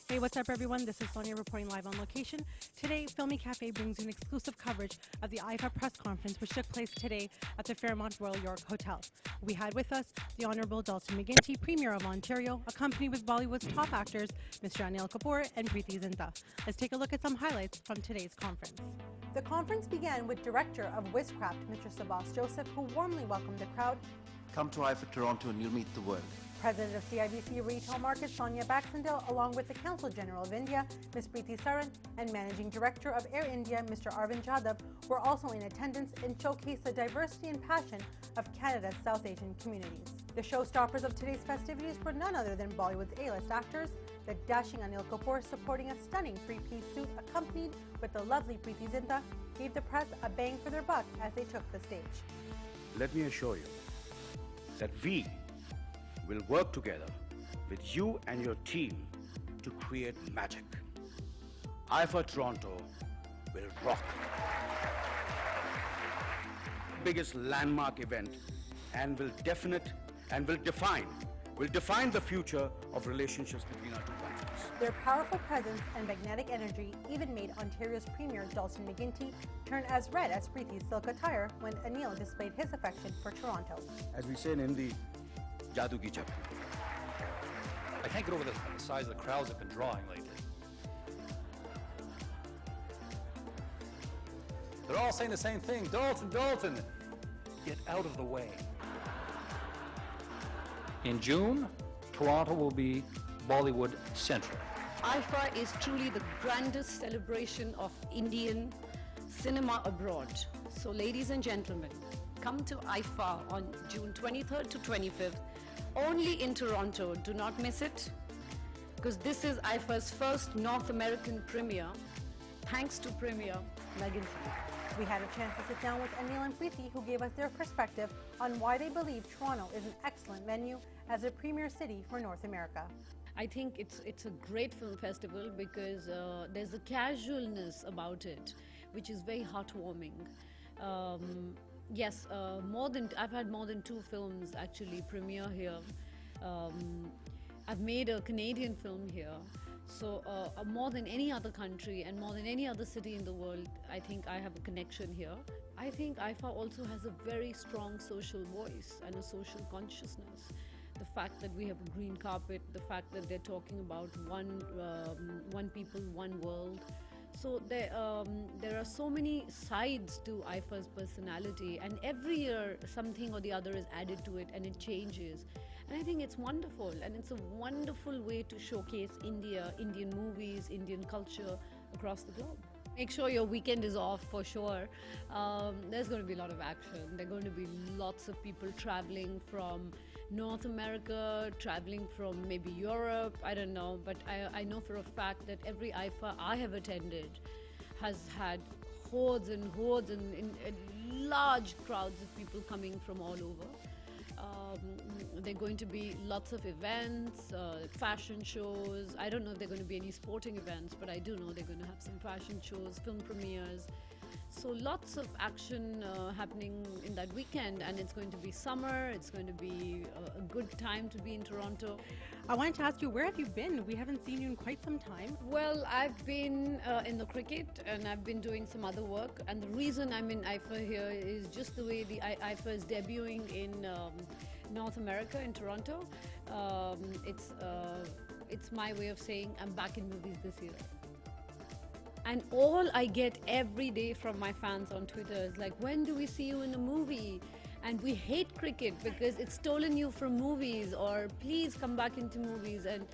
Hey, what's up, everyone? This is Sonia reporting live on location. Today, Filmy Cafe brings you an exclusive coverage of the IIFA press conference, which took place today at the Fairmont Royal York Hotel. We had with us the Honourable Dalton McGuinty, Premier of Ontario, accompanied with Bollywood's top actors, Mr. Anil Kapoor and Preity Zinta. Let's take a look at some highlights from today's conference. The conference began with Director of Wizcraft, Mr. Sabas Joseph, who warmly welcomed the crowd. Come to IIFA Toronto and you'll meet the world. President of CIBC Retail Market, Sonia Baxendale, along with the Consul General of India, Ms. Preity Zinta, and Managing Director of Air India, Mr. Arvind Jadhav, were also in attendance and showcased the diversity and passion of Canada's South Asian communities. The showstoppers of today's festivities were none other than Bollywood's A-list actors, the dashing Anil Kapoor sporting a stunning three-piece suit accompanied with the lovely Preity Zinta, gave the press a bang for their buck as they took the stage. Let me assure you that we will work together with you and your team to create magic. IIFA Toronto will rock. Biggest landmark event and will define the future of relationships between our two countries. Their powerful presence and magnetic energy even made Ontario's Premier Dalton McGuinty turn as red as Preeti's silk attire when Anil displayed his affection for Toronto. As we say in Hindi, Jadoo ki chappi. I can't get over the size of the crowds have been drawing lately. They're all saying the same thing. Dalton, Dalton, get out of the way. In June, Toronto will be Bollywood Central. IIFA is truly the grandest celebration of Indian cinema abroad. So ladies and gentlemen, come to IIFA on June 23rd to 25th, only in Toronto. Do not miss it, because this is IIFA's first North American premiere, thanks to Premier Megan. We had a chance to sit down with Anil and Preity, who gave us their perspective on why they believe Toronto is an excellent venue as a premier city for North America. I think it's a great film festival because there's a casualness about it, which is very heartwarming. Yes, I've had more than 2 films actually premiere here. I've made a Canadian film here. So more than any other country and more than any other city in the world, I think I have a connection here. I think IIFA also has a very strong social voice and a social consciousness. The fact that we have a green carpet, the fact that they're talking about one people, one world. So there are so many sides to IIFA's personality, and every year something or the other is added to it and it changes. And I think it's wonderful, and it's a wonderful way to showcase India, Indian movies, Indian culture across the globe. Make sure your weekend is off for sure. There's going to be a lot of action. There are going to be lots of people traveling from North America, traveling from maybe Europe, I don't know, but I know for a fact that every IIFA I have attended has had hordes and hordes and large crowds of people coming from all over. There are going to be lots of events, fashion shows. I don't know if there are going to be any sporting events, but I do know they're going to have some fashion shows, film premieres. So lots of action happening in that weekend, and it's going to be summer. It's going to be a good time to be in Toronto. I wanted to ask you, where have you been? We haven't seen you in quite some time. Well, I've been in the cricket, and I've been doing some other work. And the reason I'm in IIFA here is just the way the IIFA is debuting in North America, in Toronto. It's my way of saying I'm back in movies this year. And all I get every day from my fans on Twitter is like, when do we see you in a movie? And we hate cricket because it's stolen you from movies, or please come back into movies. And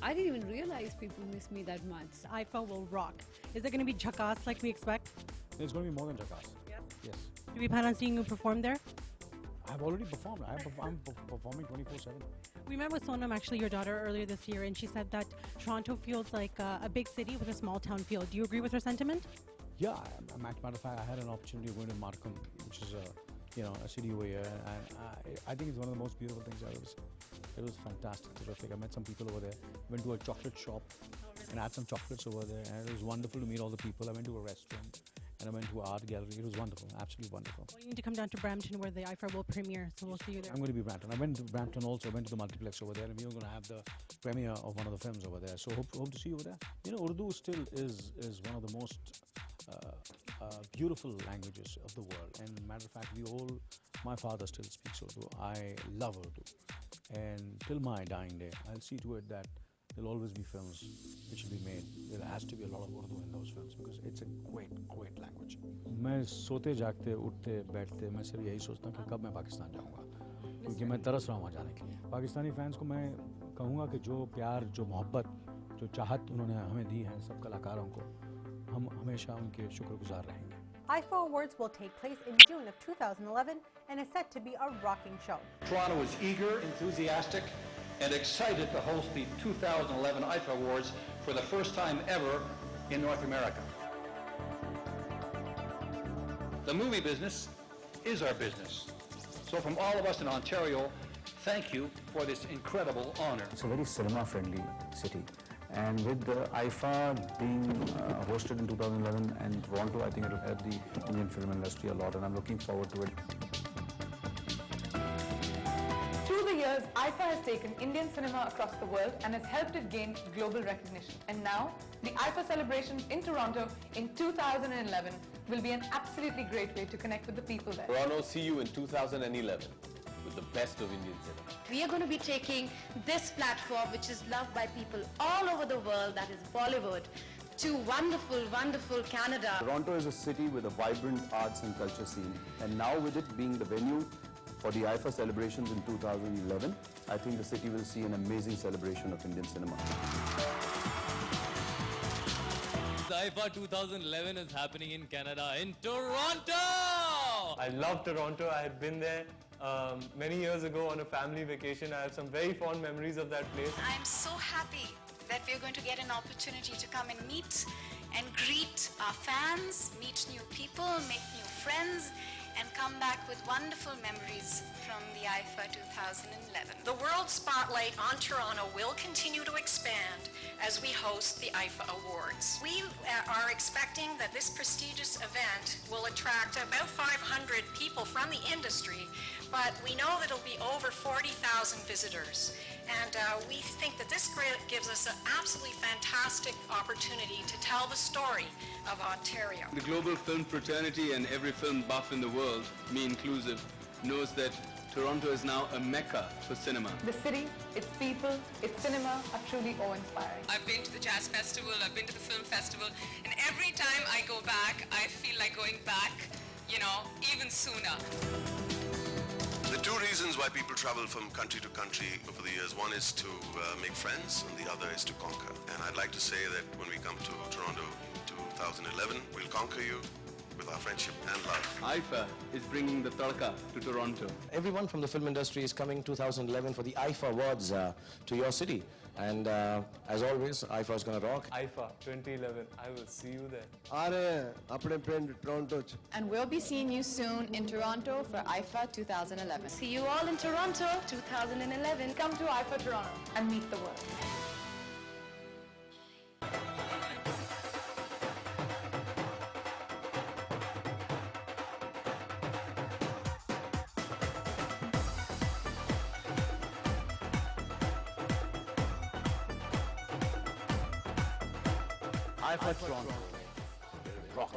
I didn't even realize people miss me that much. IIFA will rock. Is it going to be Jhakas like we expect? It's going to be more than Jhakas. Yeah. Yes. Do we plan on seeing you perform there? I've already performed. I'm performing 24/7. We met with Sonam, actually your daughter, earlier this year, and she said that Toronto feels like a big city with a small town feel. Do you agree with her sentiment? Yeah, as a matter of fact, I had an opportunity of going to Markham, which is a city over here, and I think it's one of the most beautiful things I've ever seen. It was fantastic, terrific. I met some people over there. Went to a chocolate shop and had some chocolates over there, and it was wonderful to meet all the people. I went to a restaurant, and I went to an art gallery. It was wonderful, absolutely wonderful. Well, you need to come down to Brampton where the IIFA will premiere, so we'll see you there. I'm going to be Brampton. I went to Brampton also. I went to the multiplex over there, and we were going to have the premiere of one of the films over there. So hope to see you over there. You know, Urdu still is one of the most beautiful languages of the world. And matter of fact, my father still speaks Urdu. I love Urdu. And till my dying day, I'll see to it that there'll always be films which will be made. There has to be a lot of Urdu in those films because it's a great language. मैं सोते जागते उठते बैठते मैं सिर्फ यही सोचता हूँ कि कब मैं पाकिस्तान जाऊँगा क्योंकि मैं तरस रहा हूँ वहाँ जाने के लिए। पाकिस्तानी फैंस को मैं कहूँगा कि जो प्यार, जो मोहब्बत, जो चाहत उन्होंने हमें दी है सब कलाकारों को, हम हमेशा उनके शुक्रगुजार रहेंगे। IIFA Awards will take place in June of 2011 and is set to be a rocking show. Toronto is eager, enthusiastic, and excited to host the 2011 IIFA Awards for the first time ever in North America. The movie business is our business. So from all of us in Ontario, thank you for this incredible honor. It's a very cinema-friendly city. And with the IIFA being hosted in 2011 and Toronto, I think it will help the Indian film industry a lot, and I'm looking forward to it. Through the years, IIFA has taken Indian cinema across the world and has helped it gain global recognition. And now, the IIFA celebrations in Toronto in 2011 will be an absolutely great way to connect with the people there. Toronto, see you in 2011 with the best of Indian cinema. We are going to be taking this platform, which is loved by people all over the world, that is Bollywood, to wonderful, wonderful Canada. Toronto is a city with a vibrant arts and culture scene, and now with it being the venue for the IIFA celebrations in 2011, I think the city will see an amazing celebration of Indian cinema. The IIFA 2011 is happening in Canada, in Toronto! I love Toronto. I had been there many years ago on a family vacation. I have some very fond memories of that place. I'm so happy that we're going to get an opportunity to come and meet and greet our fans, meet new people, make new friends, and come back with wonderful memories from the IIFA 2011. The world spotlight on Toronto will continue to expand as we host the IIFA Awards. We are expecting that this prestigious event will attract about 500 people from the industry, but we know that it'll be over 40,000 visitors. And we think that this gives us an absolutely fantastic opportunity to tell the story of Ontario. The global film fraternity and every film buff in the world, me inclusive, knows that Toronto is now a mecca for cinema. The city, its people, its cinema are truly awe-inspiring. I've been to the Jazz Festival, I've been to the Film Festival, and every time I go back, I feel like going back, you know, even sooner. There are two reasons why people travel from country to country over the years. One is to make friends, and the other is to conquer. And I'd like to say that when we come to Toronto in 2011, we'll conquer you with our friendship and love. IIFA is bringing the tadka to Toronto. Everyone from the film industry is coming 2011 for the IIFA Awards to your city. And as always, IIFA is going to rock. IIFA 2011, I will see you there. And we'll be seeing you soon in Toronto for IIFA 2011. See you all in Toronto 2011. Come to IIFA Toronto and meet the world. IIFA Toronto. Rock.